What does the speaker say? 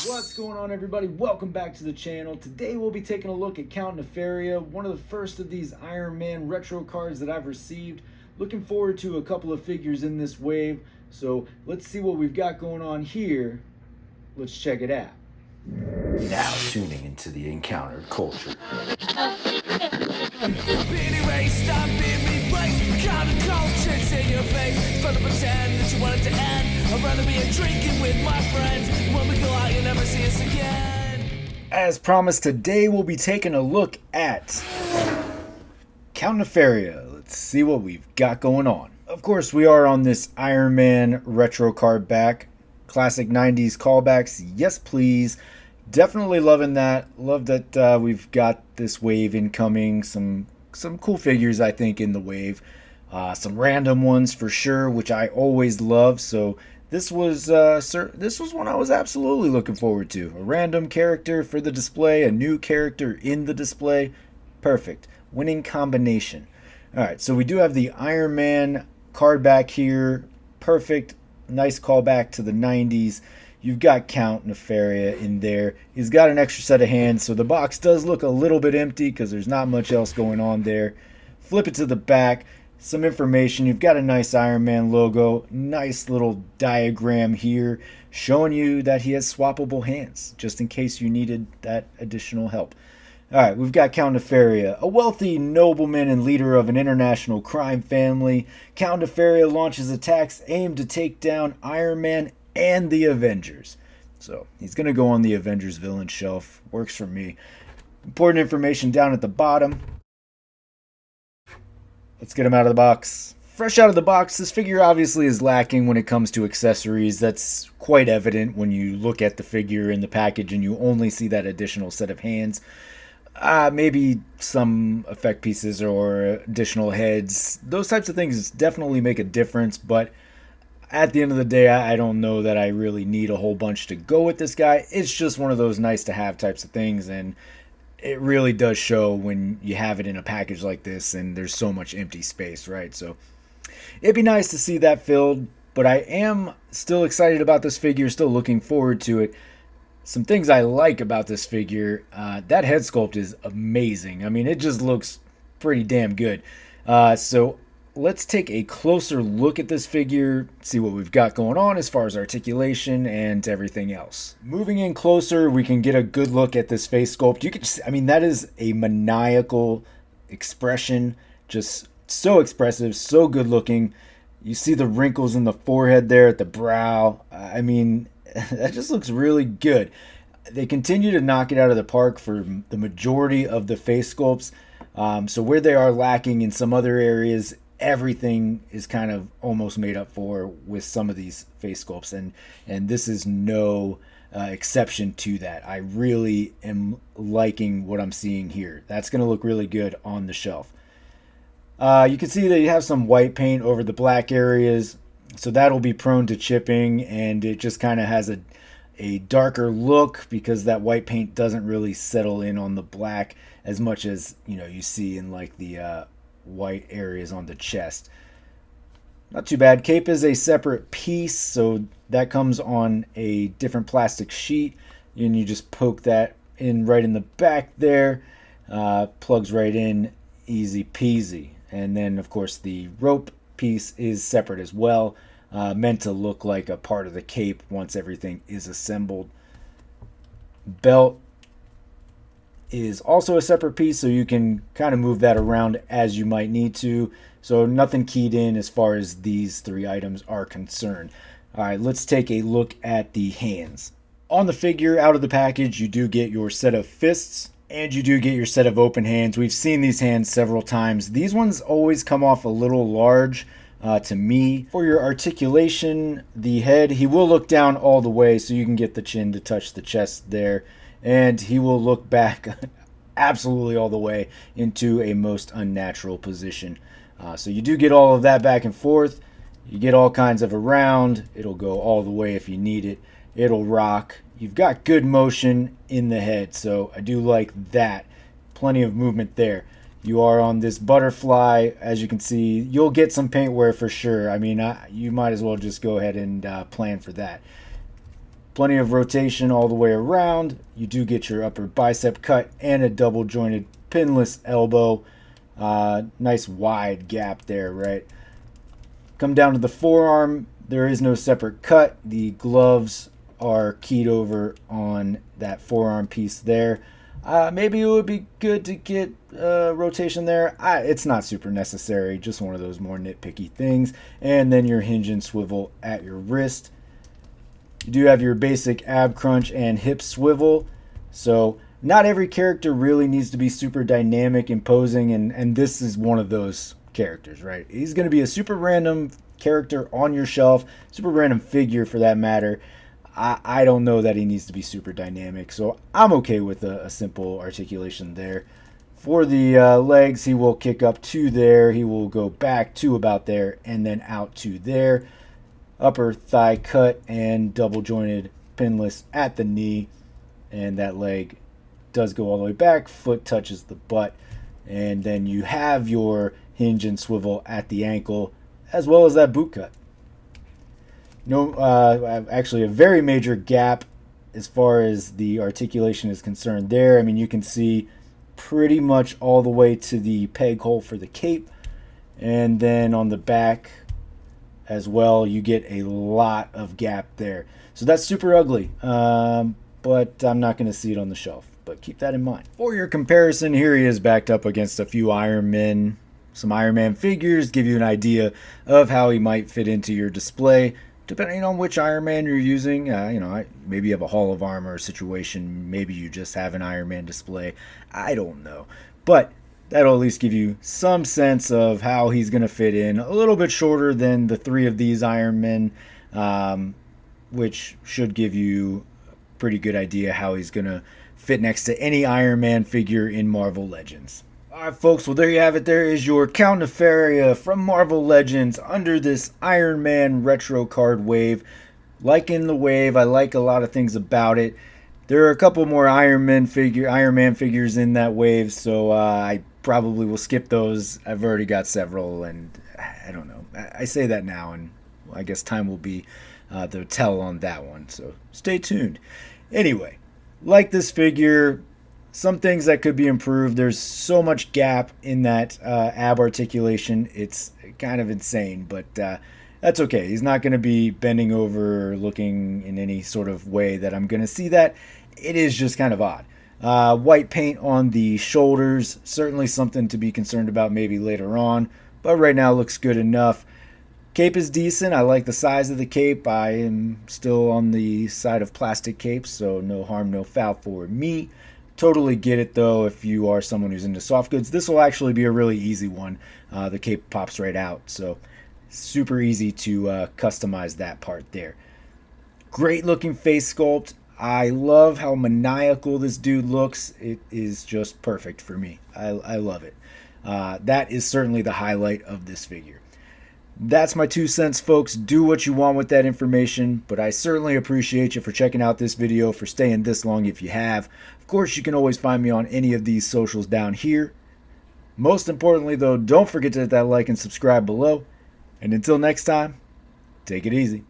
What's going on, everybody? Welcome back to the channel. Today we'll be taking a look at Count Nefaria, one of the first of these Iron Man retro cards that I've received. Looking forward to a couple of figures in this wave, so let's see what we've got going on here. Let's check it out. Now tuning into the Encountered Culture. In your face, trying to pretend that you want it to end. I'd rather be a drinking with my friends. When we go out, you'll never see us again. As promised, today we'll be taking a look at Count Nefaria. Let's see what we've got going on. Of course, we are on this Iron Man retro card back. Classic 90s callbacks. Yes, please. Definitely loving that. Love that we've got this wave incoming. Some cool figures, I think, in the wave. Some random ones for sure, which I always love. So this was one I was absolutely looking forward to. A random character for the display, a new character in the display. Perfect. Winning combination. All right, so we do have the Iron Man card back here. Perfect. Nice callback to the 90s. You've got Count Nefaria in there. He's got an extra set of hands, so the box does look a little bit empty because there's not much else going on there. Flip it to the back. Some information. You've got a nice Iron Man logo. Nice little diagram here showing you that he has swappable hands, just in case you needed that additional help. Alright, we've got Count Nefaria, a wealthy nobleman and leader of an international crime family. Count Nefaria launches attacks aimed to take down Iron Man and the Avengers. So, he's going to go on the Avengers villain shelf. Works for me. Important information down at the bottom. Let's get him out of the box. Fresh out of the box, this figure obviously is lacking when it comes to accessories. That's quite evident when you look at the figure in the package and you only see that additional set of hands. Maybe some effect pieces or additional heads. Those types of things definitely make a difference, but at the end of the day, I don't know that I really need a whole bunch to go with this guy. It's just one of those nice to have types of things, and it really does show when you have it in a package like this and there's so much empty space, right? So it'd be nice to see that filled, but I am still excited about this figure, still looking forward to it. Some things I like about this figure, that head sculpt is amazing. I mean, it just looks pretty damn good. So let's take a closer look at this figure, see what we've got going on as far as articulation and everything else. Moving in closer, we can get a good look at this face sculpt. You can just, I mean, that is a maniacal expression, just so expressive, so good looking. You see the wrinkles in the forehead there at the brow. I mean, that just looks really good. They continue to knock it out of the park for the majority of the face sculpts. So where they are lacking in some other areas, everything is kind of almost made up for with some of these face sculpts, and this is no exception to that. I really am liking what I'm seeing here. That's going to look really good on the shelf. You can see that you have some white paint over the black areas, so that'll be prone to chipping, and it just kind of has a darker look because that white paint doesn't really settle in on the black as much as you see in like the white areas on the chest. Not too bad. Cape is a separate piece, so that comes on a different plastic sheet, and you just poke that in right in the back there. Plugs right in, easy peasy. And then of course the rope piece is separate as well, meant to look like a part of the cape once everything is assembled. Belt is also a separate piece, so you can kind of move that around as you might need to. So nothing keyed in as far as these three items are concerned. All right, let's take a look at the hands. On the figure, out of the package, you do get your set of fists, and you do get your set of open hands. We've seen these hands several times. These ones always come off a little large to me. For your articulation, the head, he will look down all the way so you can get the chin to touch the chest there. And he will look back absolutely all the way into a most unnatural position. So you do get all of that back and forth. You get all kinds of around. It'll go all the way if you need it. It'll rock. You've got good motion in the head, so I do like that. Plenty of movement there. You are on this butterfly. As you can see, you'll get some paint wear for sure. I mean, you might as well just go ahead and plan for that. Plenty of rotation all the way around. You do get your upper bicep cut and a double jointed pinless elbow. Nice wide gap there, right? Come down to the forearm. There is no separate cut. The gloves are keyed over on that forearm piece there. Maybe it would be good to get rotation there. It's not super necessary, just one of those more nitpicky things. And then your hinge and swivel at your wrist. You do have your basic ab crunch and hip swivel. So not every character really needs to be super dynamic, imposing, and this is one of those characters, right? He's going to be a super random character on your shelf, super random figure for that matter. I don't know that he needs to be super dynamic, so I'm okay with a simple articulation there. For the legs, he will kick up to there, he will go back to about there, and then out to there. Upper thigh cut and double jointed pinless at the knee, and that leg does go all the way back, foot touches the butt, and then you have your hinge and swivel at the ankle, as well as that boot cut. Actually a very major gap as far as the articulation is concerned there. I mean, you can see pretty much all the way to the peg hole for the cape, and then on the back as well, you get a lot of gap there. So that's super ugly, but I'm not going to see it on the shelf, but keep that in mind. For your comparison, here he is backed up against a few Iron Men. Some Iron Man figures give you an idea of how he might fit into your display, depending on which Iron Man you're using. Maybe you have a Hall of Armor situation. Maybe you just have an Iron Man display. I don't know. But that'll at least give you some sense of how he's going to fit in. A little bit shorter than the three of these Iron Men, which should give you a pretty good idea how he's going to fit next to any Iron Man figure in Marvel Legends. Alright folks, well there you have it. There is your Count Nefaria from Marvel Legends under this Iron Man retro card wave. Liking the wave, I like a lot of things about it. There are a couple more Iron Man figures in that wave, so I probably will skip those. I've already got several, and I don't know. I say that now, and I guess time will be the tell on that one, so stay tuned. Anyway, like this figure. Some things that could be improved. There's so much gap in that ab articulation. It's kind of insane, but that's okay. He's not going to be bending over looking in any sort of way that I'm going to see that. It is just kind of odd. White paint on the shoulders. Certainly something to be concerned about maybe later on, but right now looks good enough. Cape is decent. I like the size of the cape. I am still on the side of plastic capes, so no harm, no foul for me. Totally get it though if you are someone who's into soft goods. This will actually be a really easy one. The cape pops right out, so super easy to customize that part there. Great looking face sculpt. I love how maniacal this dude looks. It is just perfect for me. I love it. That is certainly the highlight of this figure. That's my 2 cents, folks. Do what you want with that information, but I certainly appreciate you for checking out this video, for staying this long if you have. Of course, you can always find me on any of these socials down here. Most importantly, though, don't forget to hit that like and subscribe below. And until next time, take it easy.